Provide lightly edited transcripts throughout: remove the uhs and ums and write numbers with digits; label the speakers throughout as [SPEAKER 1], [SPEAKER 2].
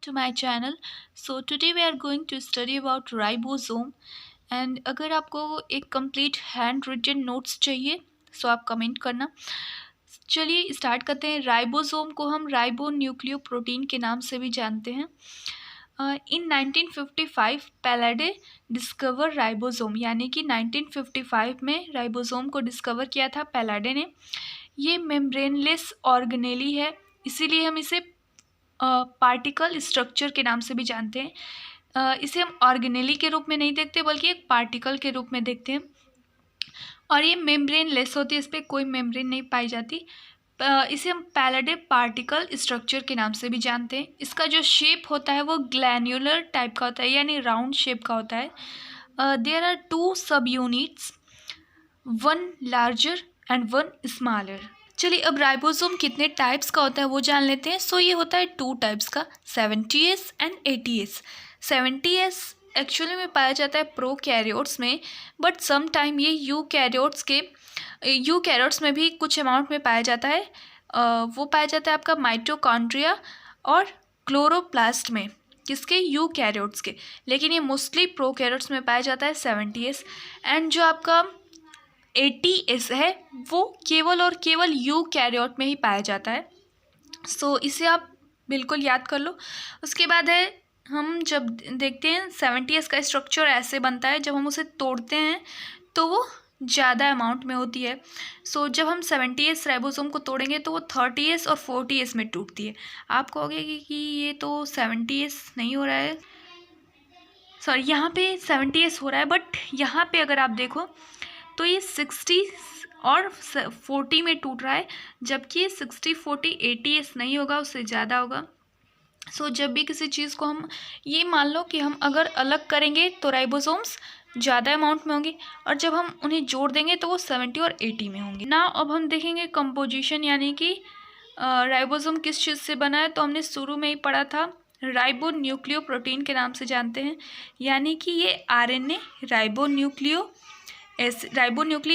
[SPEAKER 1] to my channel. So today we are going to study about ribosome. And अगर आपको एक complete hand written notes चाहिए so आप comment करना. चलिए स्टार्ट करते हैं. राइबोसोम को हम राइबोन्यूक्लियोप्रोटीन के नाम से भी जानते हैं. इन 1955 पैलाडे डिस्कवर राइबोसोम, यानी कि 1955 में राइबोसोम को डिस्कवर किया था पैलाडे ने. ये मेम्ब्रेनलेस ऑर्गेनेली है, इसीलिए हम इसे पार्टिकल स्ट्रक्चर के नाम से भी जानते हैं. इसे हम ऑर्गेनेली के रूप में नहीं देखते बल्कि एक पार्टिकल के रूप में देखते हैं. और ये मेम्ब्रेनलेस होती है, इस पर कोई मेम्ब्रेन नहीं पाई जाती. इसे हम पैलाडे पार्टिकल स्ट्रक्चर के नाम से भी जानते हैं. इसका जो शेप होता है वो ग्लैन्युलर टाइप का होता है, यानी राउंड शेप का होता है. देयर आर 2 सब यूनिट्स, 1 लार्जर एंड 1 स्मॉलर. चलिए अब राइबोसोम कितने टाइप्स का होता है वो जान लेते हैं. सो ये होता है 2 टाइप्स का, 70S and 80S. 70S actually में पाया जाता है प्रोकैरियोट्स में, बट सम टाइम ये यूकैरियोट्स में भी कुछ अमाउंट में पाया जाता है. वो पाया जाता है आपका माइटोकॉन्ड्रिया और क्लोरोप्लास्ट में, किसके, यूकैरियोट्स के. लेकिन ये मोस्टली प्रोकैरियोट्स में पाया जाता है 70S. एंड जो आपका 80S है वो केवल और केवल यूकैरियोट में ही पाया जाता है. सो इसे आप बिल्कुल याद कर लो. उसके बाद है, हम जब देखते हैं 70S का स्ट्रक्चर ऐसे बनता है, जब हम उसे तोड़ते हैं तो वो ज़्यादा अमाउंट में होती है. सो जब हम 70S राइबोसोम को तोड़ेंगे तो वो 30S और 40S में टूटती है. आप कहोगे कि ये तो 70S नहीं हो रहा है, सॉरी यहाँ पे 70S हो रहा है, बट यहाँ पे अगर आप देखो तो ये 60 और 40 में टूट रहा है, जबकि 60, 40, 80S नहीं होगा, उससे ज़्यादा होगा. सो जब भी किसी चीज़ को हम, ये मान लो कि हम अगर अलग करेंगे तो राइबोसोम्स ज़्यादा अमाउंट में होंगे, और जब हम उन्हें जोड़ देंगे तो वो 70 और 80 में होंगे ना. अब हम देखेंगे कंपोजिशन, यानी कि राइबोसोम किस चीज़ से बना है. तो हमने शुरू में ही पढ़ा था, राइबोन्यूक्लियोप्रोटीन के नाम से जानते हैं, यानी कि ये RNA, राइबोन्यूक्लिक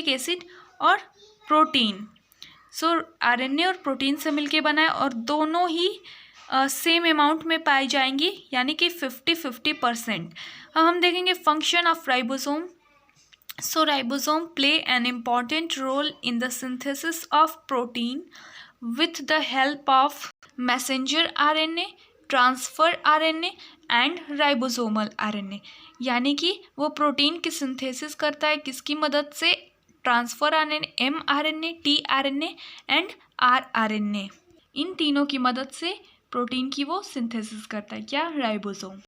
[SPEAKER 1] एसिड और प्रोटीन. सो RNA और प्रोटीन से मिलके बना है, और दोनों ही सेम अमाउंट में पाई जाएंगी, यानी कि 50-50%. अब हम देखेंगे function of ribosome. So ribosome play an important role in the synthesis of protein with the help of messenger RNA, transfer RNA and ribosomal RNA. यानी कि वो प्रोटीन की सिंथेसिस करता है किसकी मदद से, transfer RNA, mRNA, tRNA and rRNA. इन तीनों की मदद से प्रोटीन की वो सिंथेसिस करता है, क्या, राइबोसोम.